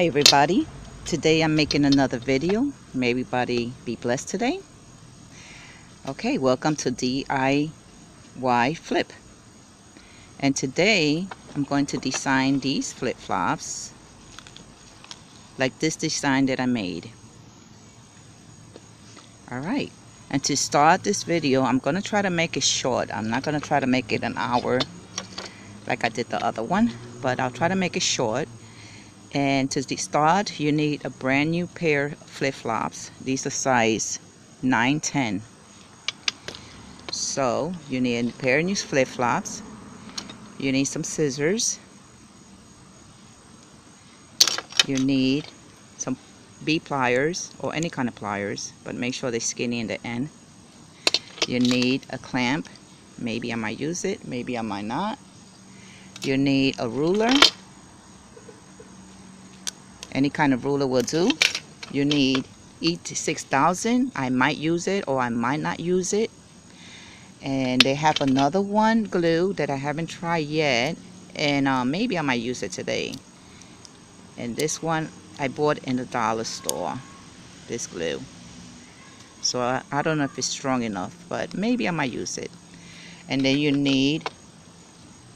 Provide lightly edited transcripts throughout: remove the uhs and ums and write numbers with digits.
Hi everybody, today I'm making another video. May everybody be blessed today. Okay, welcome to DiyFlip. And today I'm going to design these flip-flops like this design that I made. Alright, and to start this video I'm going to try to make it short. I'm not going to try to make it an hour like I did the other one, but I'll try to make it short. And to start, you need a brand new pair of flip-flops. These are size 9-10. So you need a pair of new flip-flops. You need some scissors. You need some B pliers or any kind of pliers, but make sure they're skinny in the end. You need a clamp. Maybe I might use it, maybe I might not. You need a ruler. Any kind of ruler will do. You need E6000. I might use it or I might not use it. And they have another one glue that I haven't tried yet, and maybe I might use it today. And this one I bought in the dollar store, this glue. So I don't know if it's strong enough, but maybe I might use it. And then you need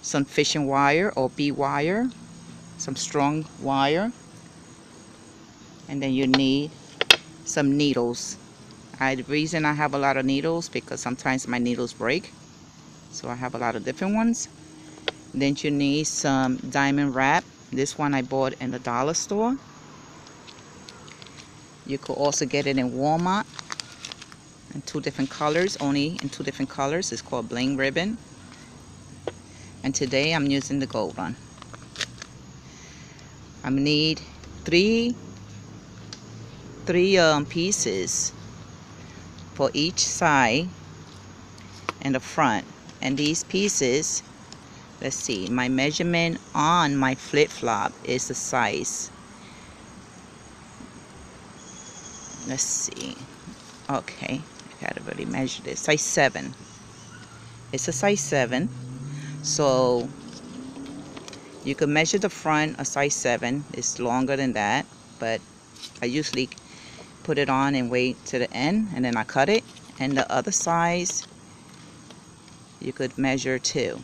some fishing wire or B wire, some strong wire. And then you need some needles. The reason I have a lot of needles because sometimes my needles break, so I have a lot of different ones. Then you need some diamond wrap. This one I bought in the dollar store. You could also get it in Walmart in 2 different colors, only in 2 different colors. It's called bling ribbon. And today I'm using the gold one. I need three pieces for each side and the front. And these pieces, let's see, my measurement on my flip-flop is the size, let's see, okay, I gotta really measure this, size 7. It's a size 7, so you can measure the front a size 7. It's longer than that, but I usually put it on and wait to the end, and then I cut it. And the other size you could measure too.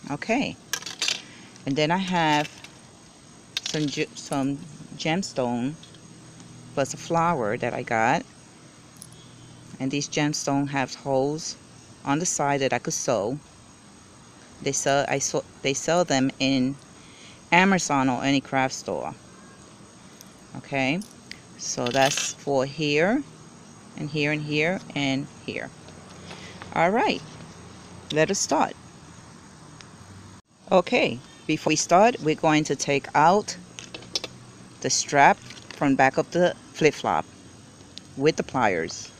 Okay, and then I have some gemstone plus a flower that I got, and these gemstones have holes on the side that I could sew. They sell them in Amazon or any craft store. Okay, so that's for here and here and here and here. All right, let us start. Okay, before we start, we're going to take out the strap from the back of the flip-flop with the pliers.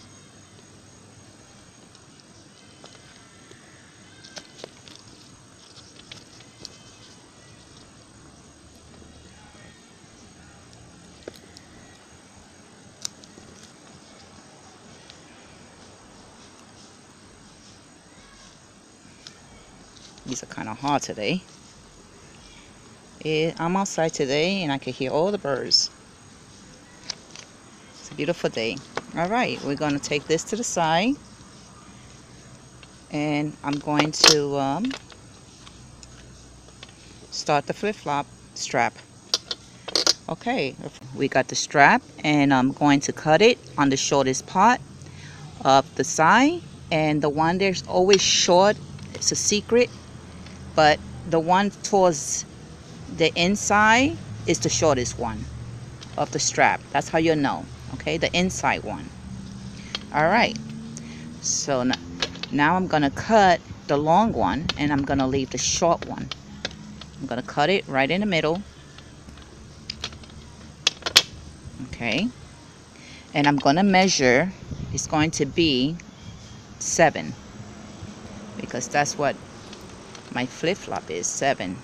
These are kind of hard today. I'm outside today and I can hear all the birds. It's a beautiful day. Alright, we're going to take this to the side. And I'm going to start the flip-flop strap. Okay, we got the strap, and I'm going to cut it on the shortest part of the side. And the one there's always short, it's a secret. But the one towards the inside is the shortest one of the strap. That's how you'll know. Okay, the inside one. Alright, so now I'm going to cut the long one, and I'm going to leave the short one. I'm going to cut it right in the middle. Okay, and I'm going to measure. It's going to be 7, because that's what my flip-flop is, 7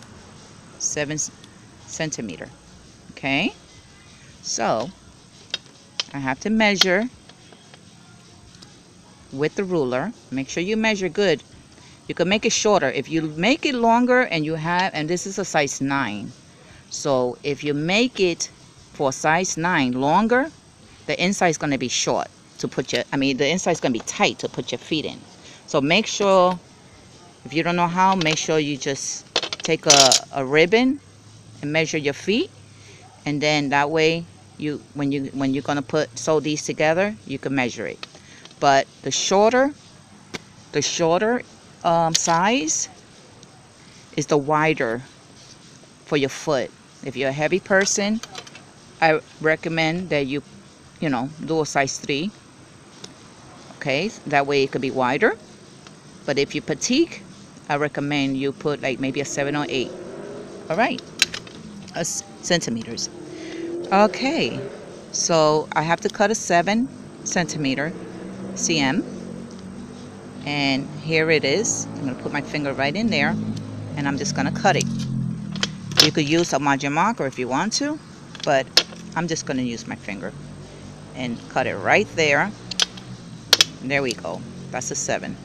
centimeter. Okay, so I have to measure with the ruler. Make sure you measure good. You can make it shorter. If you make it longer and you have, and this is a size 9, so if you make it for a size 9 longer, the inside is going to be short to put your, the inside is going to be tight to put your feet in. So make sure, if you don't know how, make sure you just take a ribbon and measure your feet, and then that way when you're going to sew these together, you can measure it. But the shorter size is the wider for your foot. If you're a heavy person, I recommend that you do a size 3. Okay, that way it could be wider. But if you're petite, I recommend you put like maybe a 7 or 8. All right, centimeters. Okay, so I have to cut a 7 centimeter cm, and here it is. I'm gonna put my finger right in there, and I'm just gonna cut it. You could use a margin marker if you want to, but I'm just gonna use my finger and cut it right there. There we go. That's a 7.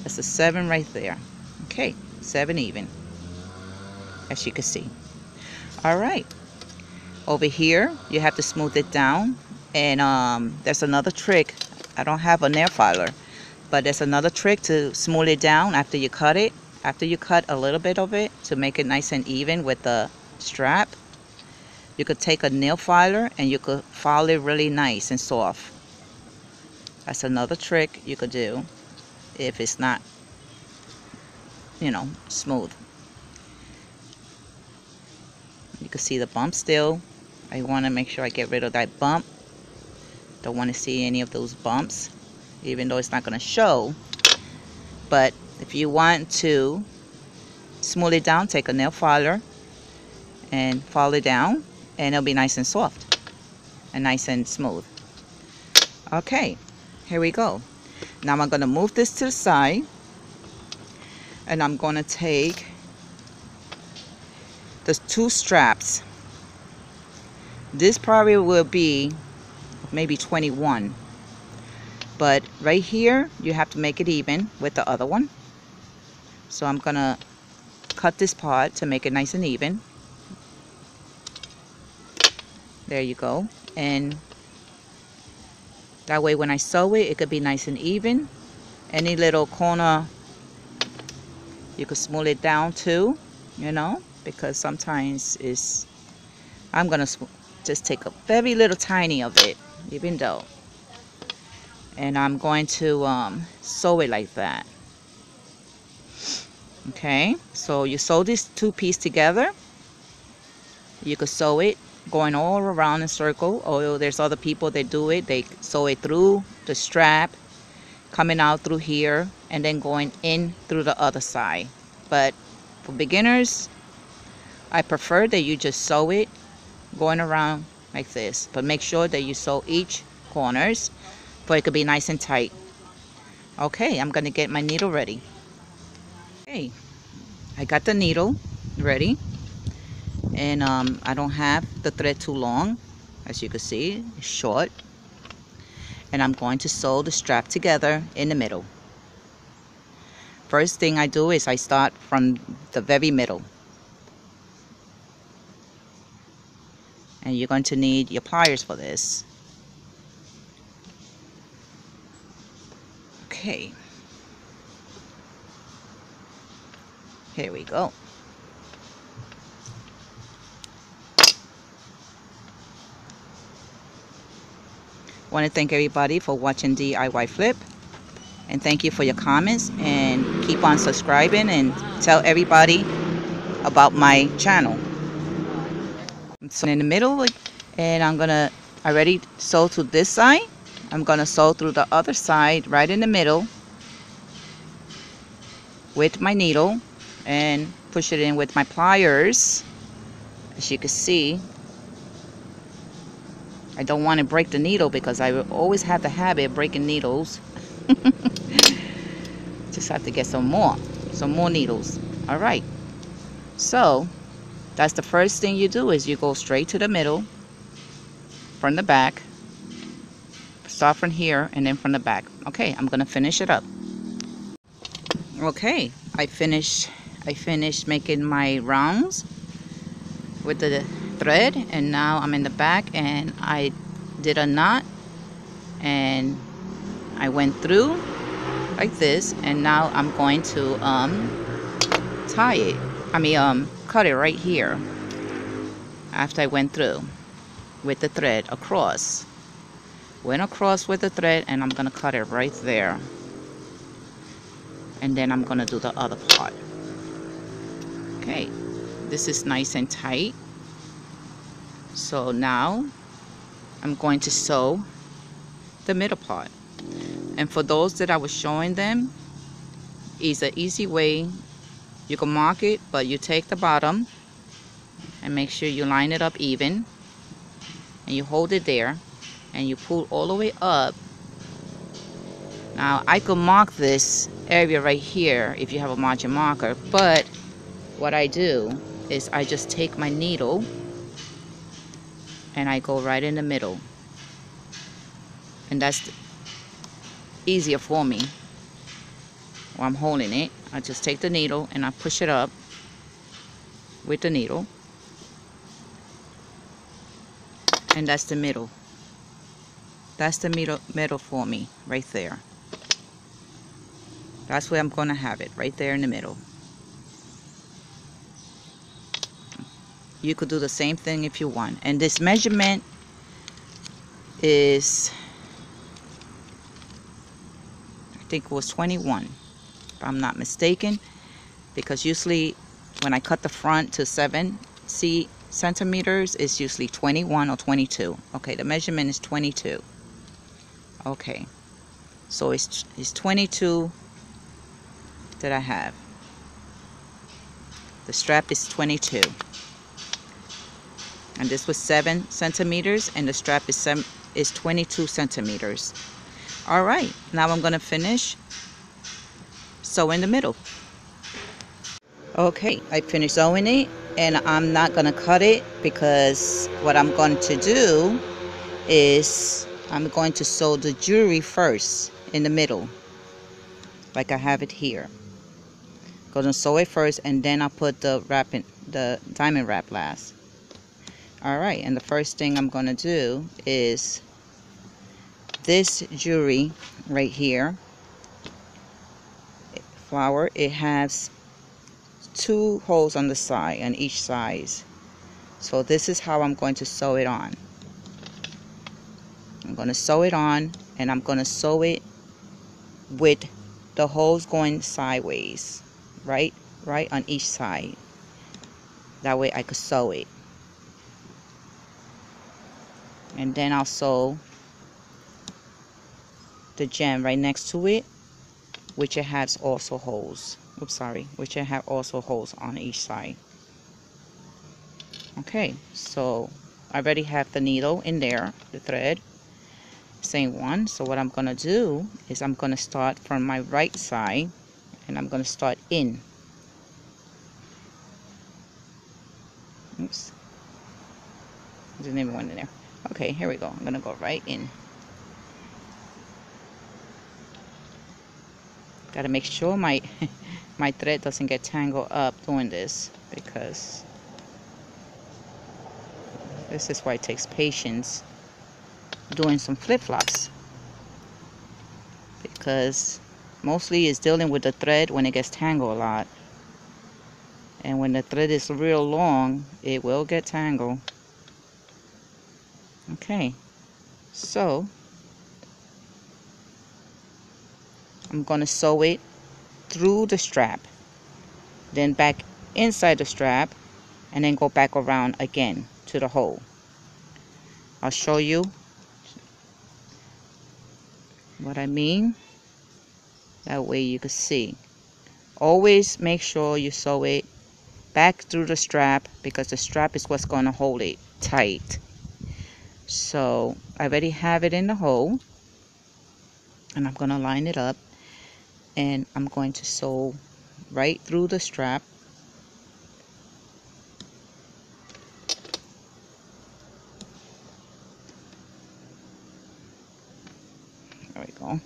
That's a 7 right there. Okay, 7 even, as you can see. All right, over here you have to smooth it down, and there's another trick. I don't have a nail filer, but there's another trick to smooth it down after you cut it. After you cut a little bit of it to make it nice and even with the strap, you could take a nail filer and you could file it really nice and soft. That's another trick you could do if it's not, smooth. You can see the bump still. I want to make sure I get rid of that bump. Don't want to see any of those bumps, even though it's not going to show. But if you want to smooth it down, take a nail filer and file it down, and it'll be nice and soft and nice and smooth. Okay, here we go. Now I'm going to move this to the side, and I'm going to take the 2 straps. This probably will be maybe 21, but right here you have to make it even with the other one. So I'm gonna cut this part to make it nice and even. There you go. And that way when I sew it, it could be nice and even. Any little corner, you could smooth it down too, because sometimes I'm gonna just take a very little tiny of it, even though, and I'm going to sew it like that. Okay, so you sew these 2 pieces together. You could sew it going all around in a circle, or there's other people that do it. They sew it through the strap, coming out through here, and then going in through the other side. But for beginners, I prefer that you just sew it going around like this. But make sure that you sew each corners, for it could be nice and tight. Okay, I'm gonna get my needle ready. Okay, I got the needle ready, and I don't have the thread too long. As you can see, it's short, and I'm going to sew the strap together in the middle. First thing I do is I start from the very middle, and you're going to need your pliers for this. Okay, here we go. I want to thank everybody for watching DiyFlip, and thank you for your comments, and keep on subscribing and tell everybody about my channel. So in the middle, and I already sew to this side. I'm gonna sew through the other side right in the middle with my needle and push it in with my pliers. As you can see, I don't want to break the needle because I always have the habit of breaking needles. Just have to get some more needles. All right, so that's the first thing you do, is you go straight to the middle from the back. Start from here and then from the back. Okay, I'm gonna finish it up. Okay, I finished making my rounds with the thread, and now I'm in the back and I did a knot and I went through like this, and now I'm going to tie it. Cut it right here after I went through with the thread across. Went across with the thread, and I'm gonna cut it right there, and then I'm gonna do the other part. Okay, this is nice and tight. So now I'm going to sew the middle part, and for those that I was showing them, is an easy way. You can mark it, but you take the bottom and make sure you line it up even, and you hold it there and you pull all the way up. Now I could mark this area right here if you have a margin marker, but what I do is I just take my needle and I go right in the middle, and that's easier for me. While I'm holding it, I just take the needle and I push it up with the needle, and that's the middle. That's the middle for me right there. That's where I'm going to have it, right there in the middle. You could do the same thing if you want. And this measurement is, I think it was 21, if I'm not mistaken, because usually when I cut the front to 7 centimeters, it's usually 21 or 22. Okay, the measurement is 22. Okay, so it's 22 that I have. The strap is 22, and this was 7 centimeters, and the strap is 22 centimeters. All right, now I'm gonna finish sewing the middle. Okay, I finished sewing it, and I'm not gonna cut it because what I'm going to do is I'm going to sew the jewelry first in the middle, like I have it here. Gonna sew it first, and then I'll put the diamond wrap last. All right, and the first thing I'm gonna do is this jewelry right here, flower. It has 2 holes on the side, on each side. So this is how I'm going to sew it on. I'm going to sew it on, and I'm going to sew it with the holes going sideways, right on each side. That way I could sew it. And then I'll sew the gem right next to it, which it has also holes. Oops, sorry, which it have also holes on each side. Okay, so I already have the needle in there, the thread, same one. So what I'm gonna do is I'm gonna start from my right side, and I'm gonna start in. Oops, there's even one in there. Okay, here we go. I'm gonna go right in. Gotta make sure my my thread doesn't get tangled up doing this, because this is why it takes patience doing some flip-flops, because mostly it's dealing with the thread when it gets tangled a lot, and when the thread is real long, it will get tangled. Okay, so I'm gonna sew it through the strap, then back inside the strap, and then go back around again to the hole. I'll show you what I mean. That way you can see. Always make sure you sew it back through the strap, because the strap is what's going to hold it tight. So I already have it in the hole, and I'm going to line it up, and I'm going to sew right through the strap. There we go.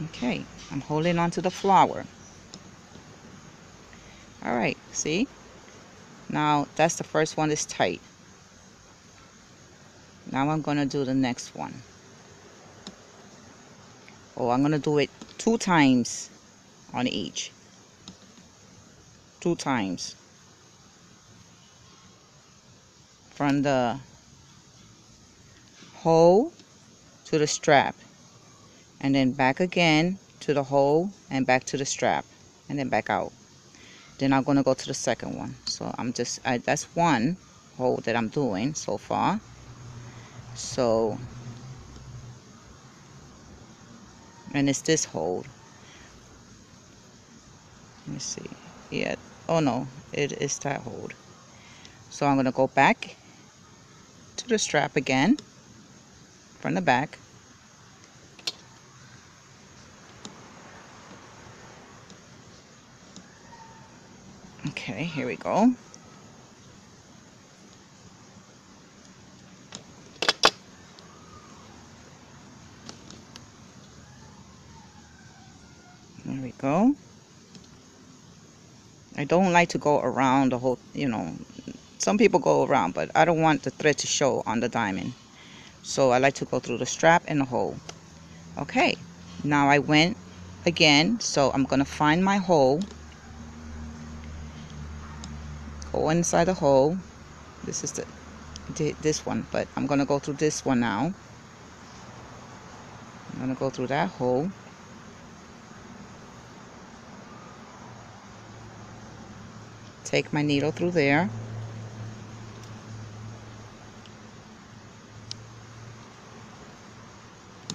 Okay, I'm holding on to the flower. Alright, see? Now that's the first one is tight. Now I'm going to do the next one. Oh, I'm going to do it 2 times on each. 2 times. From the hole to the strap. And then back again to the hole and back to the strap. And then back out. Then I'm going to go to the second one. So I'm just, that's one hole that I'm doing so far. So, and it's this hole. Let me see. Yeah. Oh no, it is that hole. So I'm going to go back to the strap again from the back. Okay, here we go. There we go. I don't like to go around the whole, you know, some people go around, but I don't want the thread to show on the diamond. So I like to go through the strap and the hole. Okay, now I went again, so I'm going to find my hole. Go inside the hole. This is this one, but I'm going to go through this one now. I'm going to go through that hole. Take my needle through there.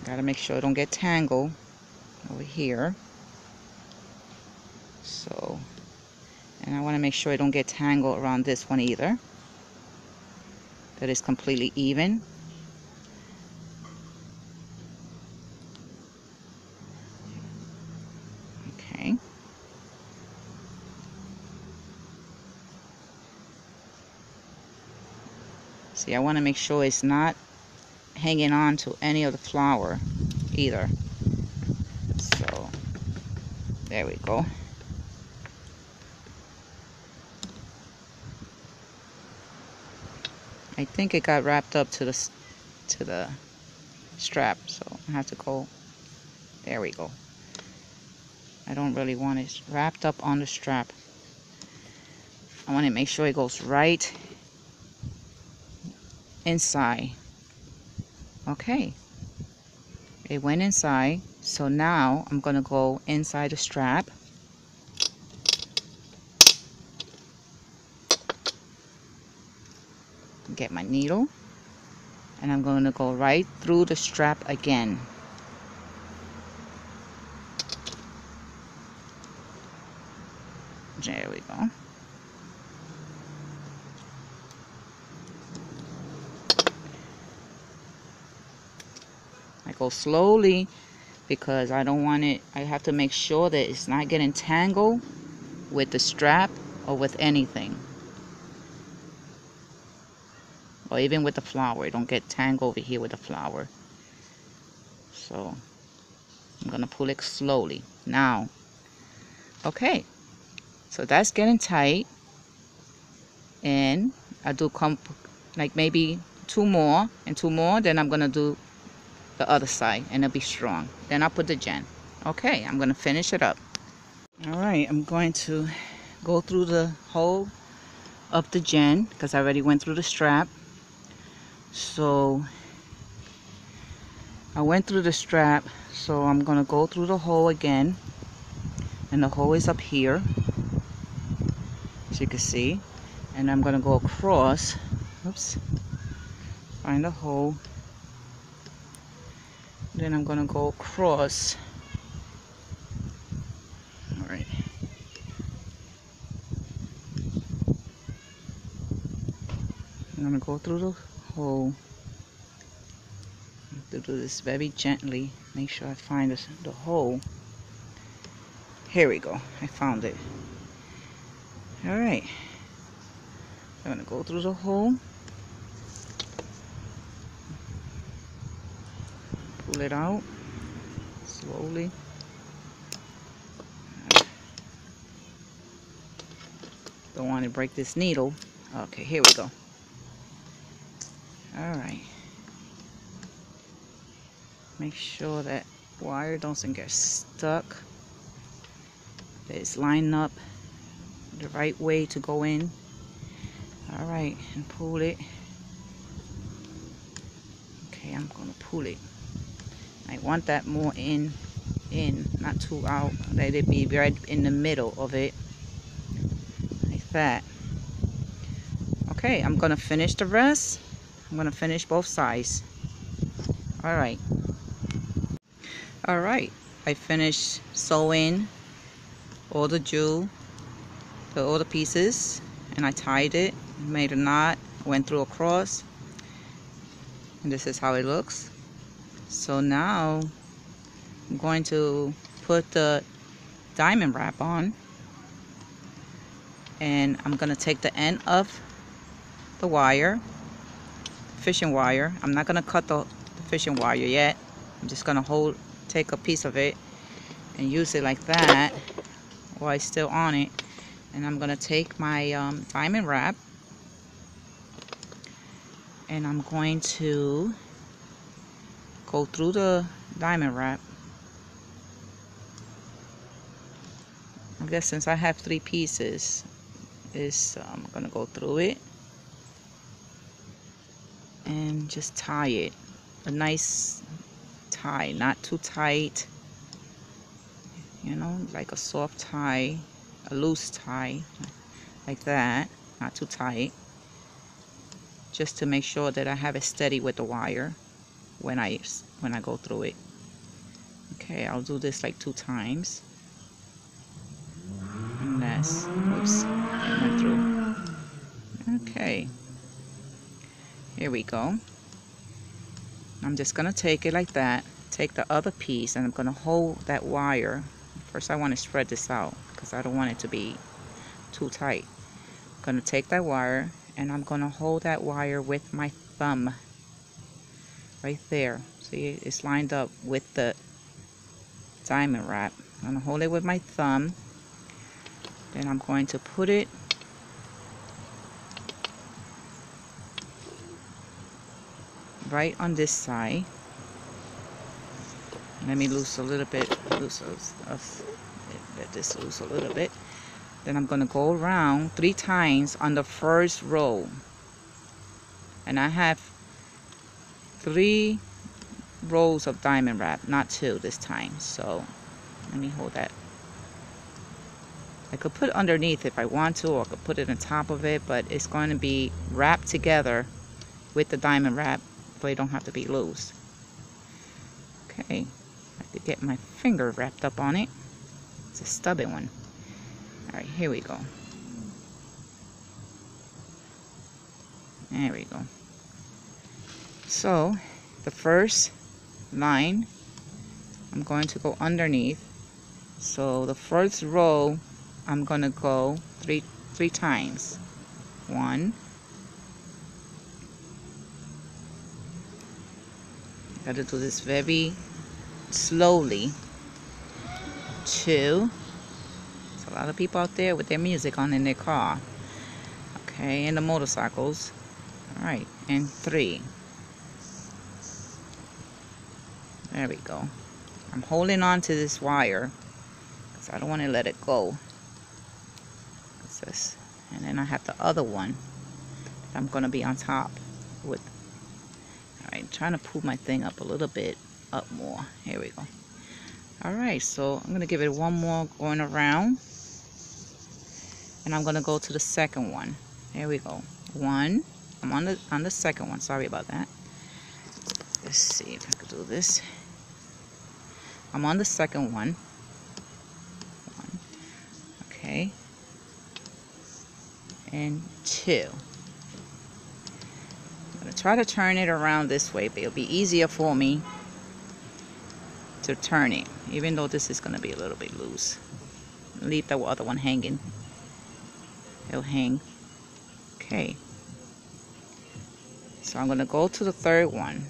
Gotta make sure it don't get tangled over here. So, and I want to make sure it don't get tangled around this one either. That it's completely even. Okay. See, I want to make sure it's not hanging on to any of the flower either. So, there we go. I think it got wrapped up to the strap, so I have to go. There we go. I don't really want it wrapped up on the strap. I want to make sure it goes right inside. Okay, it went inside, so now I'm gonna go inside the strap. Get my needle, and I'm going to go right through the strap again. There we go. I go slowly because I don't want it, I have to make sure that it's not getting tangled with the strap or with anything. Or even with the flower. It don't get tangled over here with the flower. So I'm going to pull it slowly. Now, okay. So that's getting tight. And I do like maybe 2 more and 2 more. Then I'm going to do the other side and it'll be strong. Then I'll put the gen. Okay, I'm going to finish it up. Alright, I'm going to go through the hole of the gen because I already went through the strap. So I went through the strap, so I'm going to go through the hole again. And the hole is up here, as you can see. And I'm going to go across. Oops. Find the hole. Then I'm going to go across. Alright. I'm going to go through the hole. I have to do this very gently. Make sure I find the hole. Here we go. I found it. Alright. I'm going to go through the hole. Pull it out slowly. Don't want to break this needle. Okay, here we go. All right. Make sure that wire doesn't get stuck. That it's lined up the right way to go in. All right, and pull it. Okay, I'm gonna pull it. I want that more in, not too out. Let it be right in the middle of it, like that. Okay, I'm gonna finish the rest. I'm gonna finish both sides. All right. All right. I finished sewing all the jewel, all the pieces, and I tied it, made a knot, went through across, and this is how it looks. So now I'm going to put the diamond wrap on, and I'm going to take the end of the wire, fishing wire. I'm not going to cut the fishing wire yet. I'm just going to take a piece of it and use it like that while it's still on it. And I'm going to take my diamond wrap, and I'm going to go through the diamond wrap. I guess since I have 3 pieces, I'm gonna go through it and just tie it. A nice tie, not too tight, you know, like a soft tie, a loose tie, like that, not too tight, just to make sure that I have it steady with the wire when I go through it. Okay, I'll do this like 2 times. And that's, oops, it went through. Okay, here we go. I'm just gonna take it like that, take the other piece, and I'm gonna hold that wire. First I want to spread this out because I don't want it to be too tight. I'm gonna take that wire and I'm gonna hold that wire with my thumb right there. See, it's lined up with the diamond wrap. I'm gonna hold it with my thumb. Then I'm going to put it right on this side. Let me loose a little bit, let this loose a little bit. Then I'm going to go around 3 times on the first row. And I have 3 rows of diamond wrap, not 2 this time. So let me hold that. I could put it underneath if I want to, or I could put it on top of it, but it's going to be wrapped together with the diamond wrap, so it don't have to be loose. Okay, I could get my finger wrapped up on it. It's a stubby one. Alright, here we go. There we go. So, the first line, I'm going to go underneath. So, the first row, I'm going to go three times. 1. Got to do this very slowly. 2. There's a lot of people out there with their music on in their car. Okay, and the motorcycles. Alright, and 3. There we go. I'm holding on to this wire because I don't want to let it go. What's this? And then I have the other one that I'm going to be on top with. Alright, trying to pull my thing up a little bit up more. Here we go. Alright, so I'm going to give it one more going around. And I'm going to go to the second one. There we go. 1. I'm on the second one. Sorry about that. Let's see if I can do this. I'm on the second one. 1. Okay. And 2. I'm going to try to turn it around this way, but it'll be easier for me to turn it, even though this is going to be a little bit loose. Leave the other one hanging. It'll hang. Okay. So I'm going to go to the third one.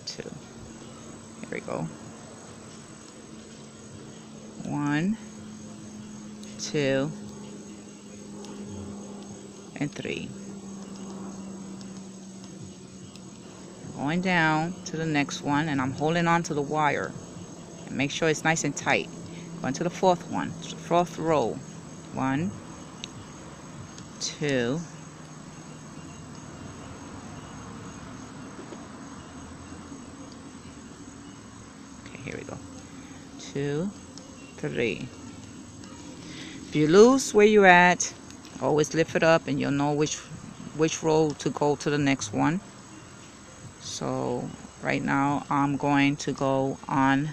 2. Here we go. 1. 2, and 3. Going down to the next one, and I'm holding on to the wire. And make sure it's nice and tight. Going to the fourth one, fourth row. 1, 2, okay, here we go. 2, 3. If you lose where you're at, always lift it up and you'll know which row to go to the next one. So right now I'm going to go on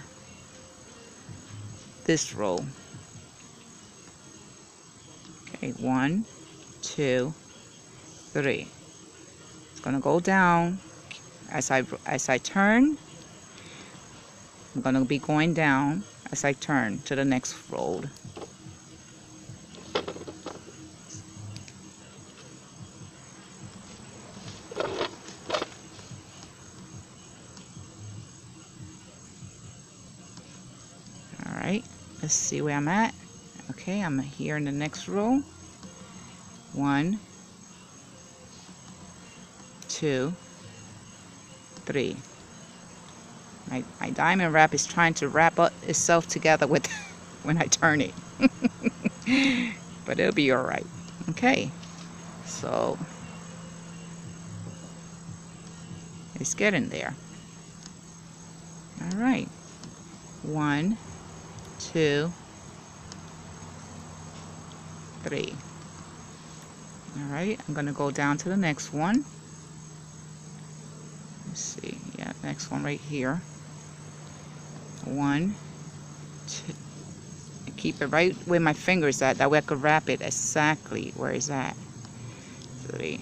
this row. Okay, 1, 2, 3. It's gonna go down as I turn. I'm gonna be going down as I turn to the next row. Alright, let's see where I'm at. Okay, I'm here in the next row. 1, 2, 3. My diamond wrap is trying to wrap up itself together with when I turn it. But it'll be alright. Okay, so it's getting there. Alright, 1, 2, 3. Alright, I'm gonna go down to the next one. Let's see, yeah, next one right here. 1, 2. Keep it right where my finger's at, that way I could wrap it exactly where it's at. 3.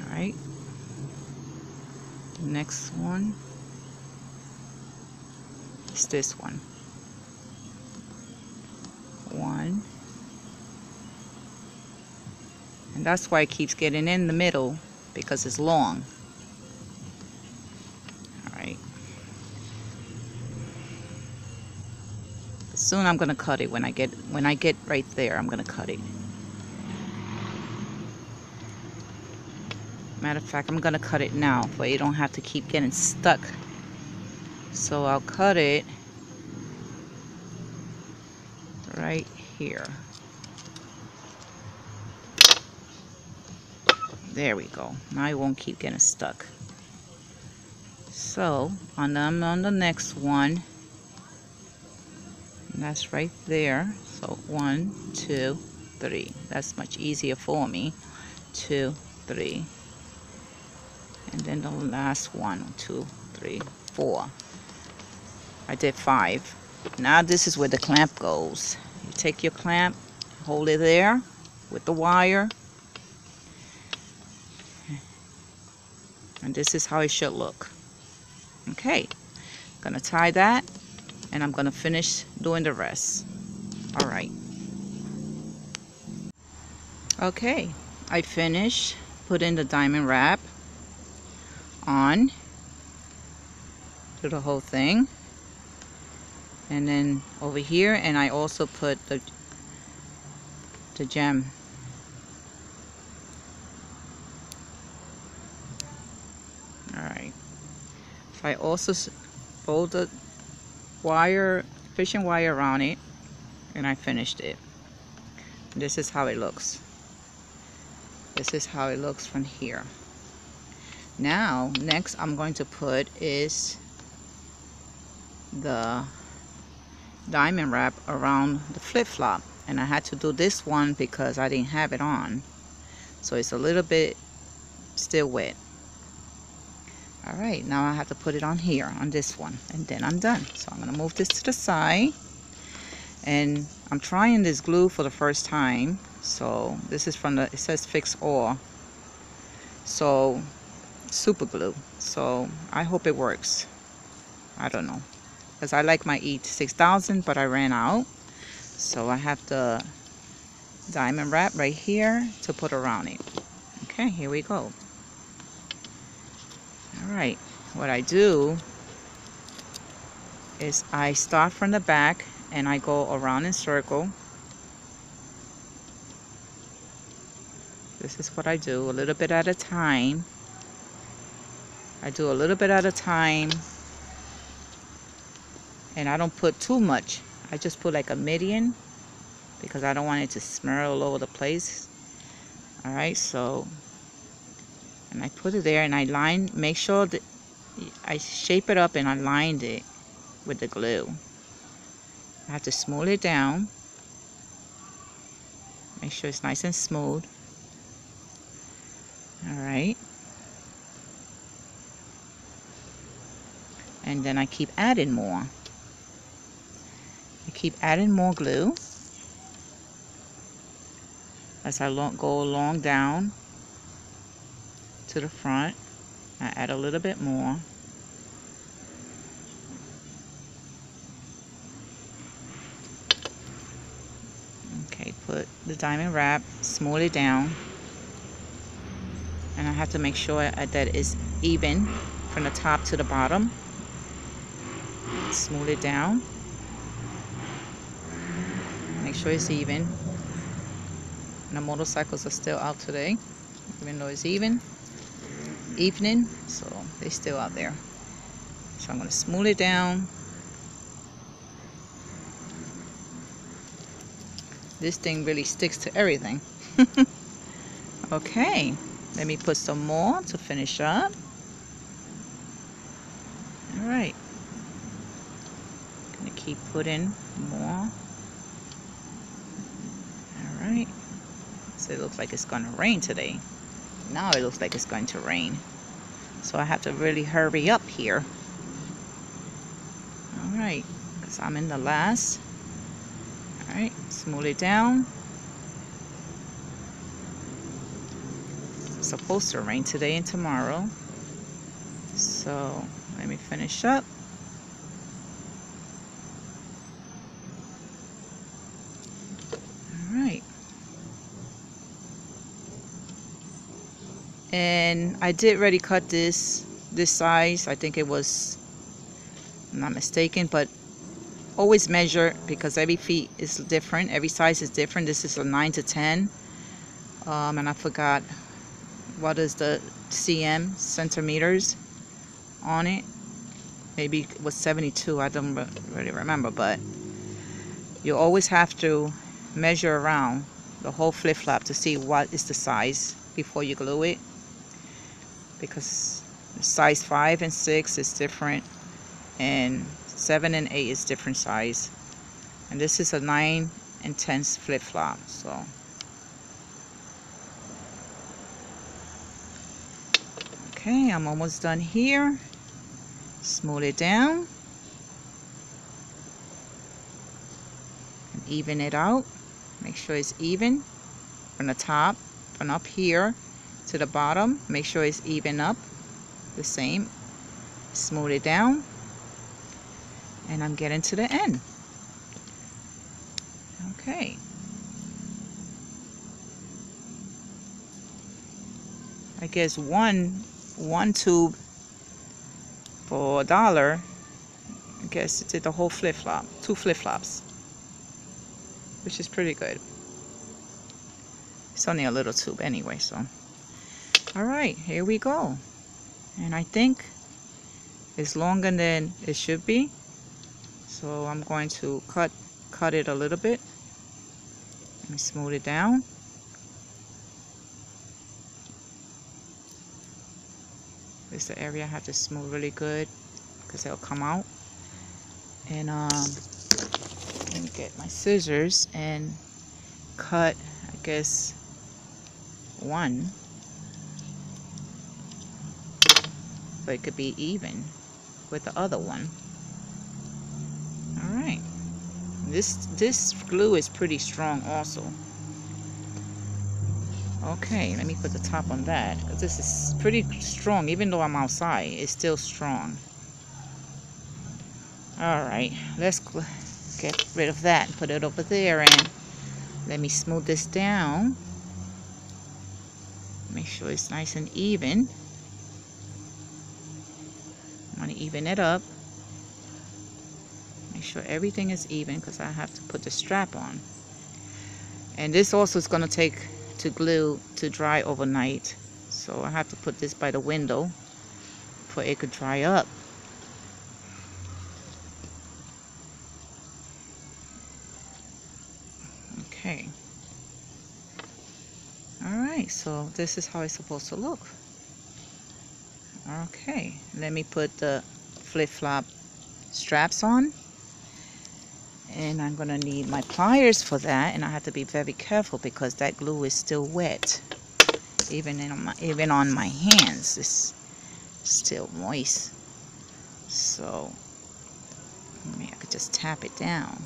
Alright. Next one is this one. 1. And that's why it keeps getting in the middle, because it's long. Alright. Soon I'm gonna cut it. When I get right there, I'm gonna cut it. Matter of fact, I'm gonna cut it now, but you don't have to keep getting stuck. So I'll cut it right here. There we go. Now I won't keep getting stuck. So on the next one, and that's right there. So 1, 2, 3. That's much easier for me. 2, 3. And then the last one, 2, 3, 4. I did 5. Now this is where the clamp goes. You take your clamp, hold it there with the wire, and this is how it should look. Okay, I'm gonna tie that, and I'm gonna finish doing the rest. All right. Okay, I finished putting the diamond wrap on to the whole thing, and then over here, and I also put the gem. All right. So I also fold the wire, fishing wire around it, and I finished it. This is how it looks. This is how it looks from here. Now, next I'm going to put is the diamond wrap around the flip-flop, and I had to do this one because I didn't have it on, so it's a little bit still wet. All right, now I have to put it on here on this one, and then I'm done. So I'm gonna move this to the side, and I'm trying this glue for the first time. So this is from it says Fix All, so super glue. So I hope it works. I don't know, because I like my E6000, but I ran out, so I have the diamond wrap right here to put around it. Okay, here we go. All right, what I do is I start from the back and I go around in circle. This is what I do, a little bit at a time. I do a little bit at a time, and I don't put too much. I just put like a median because I don't want it to smear all over the place. Alright, so, and I put it there and I make sure that I shape it up and I lined it with the glue. I have to smooth it down. Make sure it's nice and smooth. Alright. And then I keep adding more. I keep adding more glue as I go along down to the front. I add a little bit more. Okay, put the diamond wrap, smooth it down, and I have to make sure that it's even from the top to the bottom. Smooth it down. Make sure it's even. And the motorcycles are still out today, even though it's evening, so they're still out there. So I'm going to smooth it down. This thing really sticks to everything. Okay, let me put some more to finish up. Alright. Gonna keep putting more. Alright. So it looks like it's gonna rain today. Now it looks like it's going to rain. So I have to really hurry up here. Alright, because I'm in the last. Alright, smooth it down. It's supposed to rain today and tomorrow. So let me finish up. Alright. And I did already cut this size. I think it was, I'm not mistaken, but always measure because every feet is different, every size is different. This is a 9 to 10, and I forgot what is the centimeters on it. Maybe it was 72, I don't really remember, but you always have to measure around the whole flip-flop to see what is the size before you glue it, because size 5 and 6 is different, and 7 and 8 is different size, and this is a 9 and 10 flip-flop. So okay, I'm almost done here. Smooth it down and even it out. Make sure it's even from the top, from up here to the bottom. Make sure it's even up the same. Smooth it down. And I'm getting to the end. Okay. I guess one tube for $1. I guess it did the whole flip-flop, 2 flip-flops, which is pretty good. It's only a little tube anyway, so. Alright, here we go. And I think it's longer than it should be. So I'm going to cut it a little bit. Let me smooth it down. This is the area I have to smooth really good because it'll come out. And let me get my scissors and cut, I guess, 1. So it could be even with the other one. Alright. This glue is pretty strong also. Okay, let me put the top on that, because this is pretty strong. Even though I'm outside, it's still strong. Alright, let's get rid of that and put it over there, and let me smooth this down. Make sure it's nice and even. I want to even it up. Make sure everything is even because I have to put the strap on. And this also is going to take to glue to dry overnight. So I have to put this by the window for it could dry up. Okay. Alright, so this is how it's supposed to look. Okay, let me put the flip-flop straps on. And I'm going to need my pliers for that, and I have to be very careful because that glue is still wet. Even on my hands, it's still moist. So maybe I could just tap it down.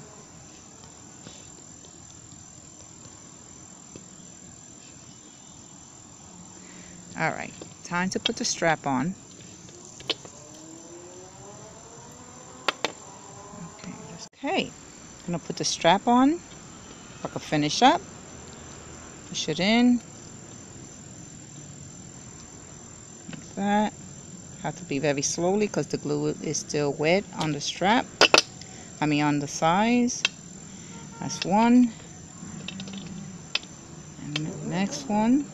Alright, time to put the strap on. Okay, I'm going to put the strap on. I can finish up. Push it in. Like that. Have to be very slowly because the glue is still wet on the strap. On the sides. That's one. And the next one.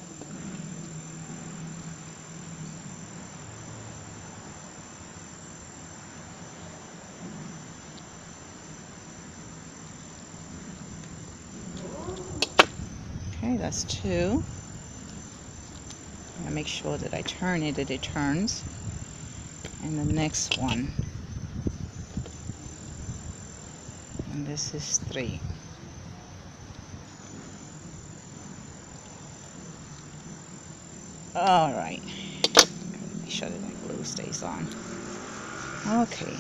Okay, that's two. I make sure that I turn it, that it turns. And the next one. And this is three. Alright. Make sure that that glue stays on. Okay.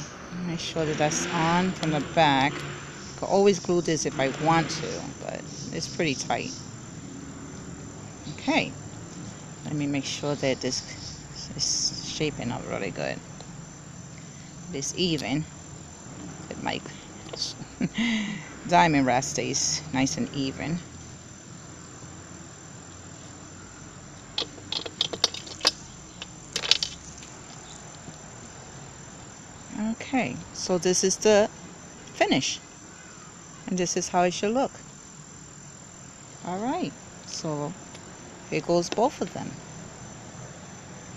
Make sure that that's on from the back. I can always glue this if I want to, but it's pretty tight. Okay. Let me make sure that this is shaping up really good. It's even. That my diamond wrap stays nice and even. Okay, so this is the finish. And this is how it should look. Alright, so here goes both of them.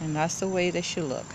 And that's the way they should look.